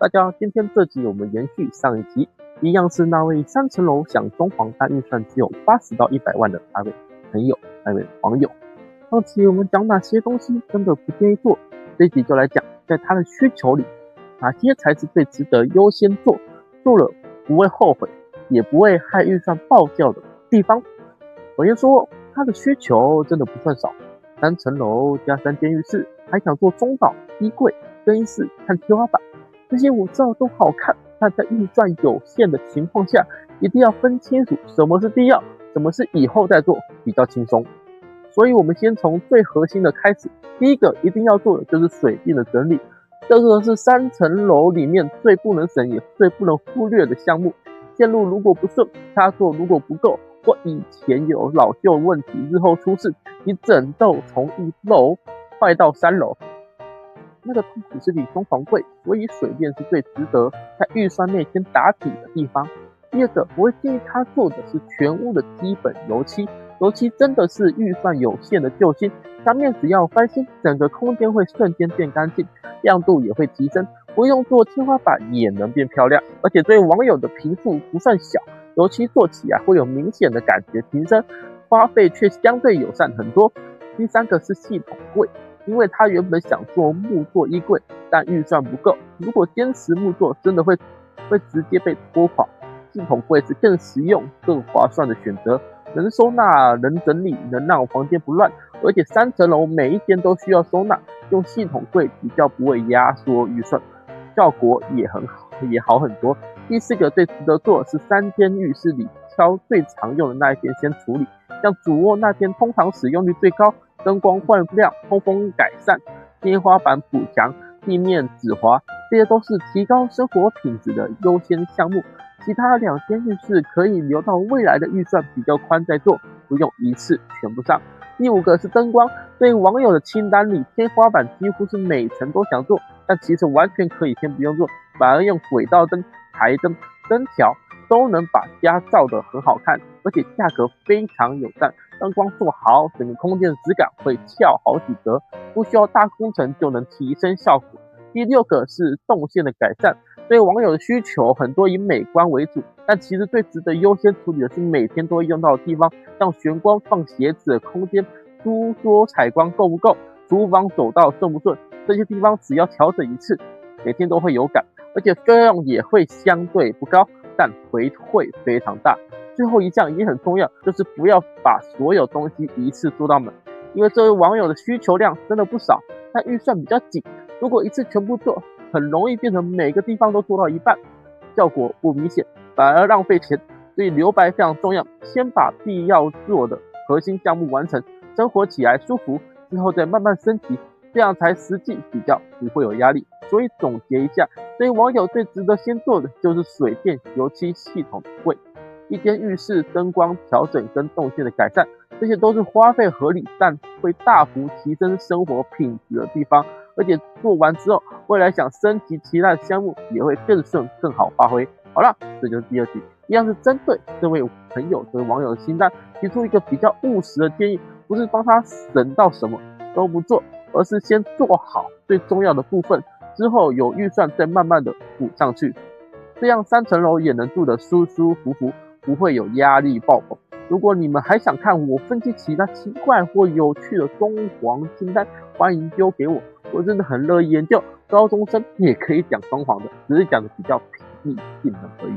大家，今天这集我们延续上一集，一样是那位3层楼想装潢但预算只有80到100万的那位朋友、那位网友。上期我们讲哪些东西真的不建议做，这一集就来讲在他的需求里，哪些才是最值得优先做，做了不会后悔，也不会害预算爆掉的地方。首先说他的需求真的不算少，3层楼加3间浴室，还想做中岛、衣柜、更衣室和天花板。这些我知道都好看，但在预算有限的情况下，一定要分清楚什么是必要，什么是以后再做比较轻松。所以我们先从最核心的开始，第一个一定要做的就是水电的整理，这个是3层楼里面最不能省也最不能忽略的项目。线路如果不顺，插座如果不够，或以前有老旧问题，日后出事，你整栋从1楼坏到3楼。那个痛苦是比装潢贵，所以水电是最值得在预算内先打底的地方。第二个，我会建议他做的是全屋的基本油漆，油漆真的是预算有限的救星，上面只要翻新，整个空间会瞬间变干净，亮度也会提升，不用做天花板也能变漂亮。而且对网友的坪数不算小，油漆做起来会有明显的感觉提升，花费却相对友善很多。第三个是系统柜，因为他原本想做木做衣柜，但预算不够，如果坚持木做，真的会直接被拖垮。系统柜是更实用、更划算的选择，能收纳、能整理、能让房间不乱，而且3层楼每一间都需要收纳，用系统柜比较不会压缩预算，效果也好很多。第四个最值得做的是3间浴室里挑最常用的那一间先处理，像主卧那边通常使用率最高，灯光换亮，通风改善，天花板补强，地面止滑，这些都是提高生活品质的优先项目。其他2间浴室可以留到未来的预算比较宽再做，不用一次全部上。第五个是灯光，对网友的清单里，天花板几乎是每层都想做，但其实完全可以先不用做，反而用轨道灯、台灯、灯条都能把家照得很好看，而且价格非常友善。灯光做好，整个空间的质感会跳好几格，不需要大工程就能提升效果。第6个是动线的改善，对网友的需求很多以美观为主，但其实最值得优先处理的是每天都会用到的地方，像玄关放鞋子的空间、书桌采光够不够，厨房走道顺不顺，这些地方只要调整一次，每天都会有感，而且费用也会相对不高，但回馈非常大。最后一项也很重要，就是不要把所有东西一次做到满，因为这位网友的需求量真的不少，但预算比较紧，如果一次全部做，很容易变成每个地方都做到一半，效果不明显，反而浪费钱。所以留白非常重要，先把必要做的核心项目完成，生活起来舒服，之后再慢慢升级，这样才实际比较不会有压力。所以总结一下，对于网友最值得先做的就是水电、油漆系统柜，1间浴室灯光调整跟动线的改善，这些都是花费合理但会大幅提升生活品质的地方。而且做完之后，未来想升级其他的项目也会更顺、更好发挥。好了，这就是第2集，一样是针对这位朋友、这位网友的清单，提出一个比较务实的建议，不是帮他省到什么都不做，而是先做好最重要的部分，之后有预算再慢慢的补上去，这样3层楼也能住得舒舒服服，不会有压力爆棚。如果你们还想看我分析其他奇怪或有趣的装潢清单，欢迎丢给我，我真的很乐意研究。高中生也可以讲装潢的，只是讲的比较平易近人而已。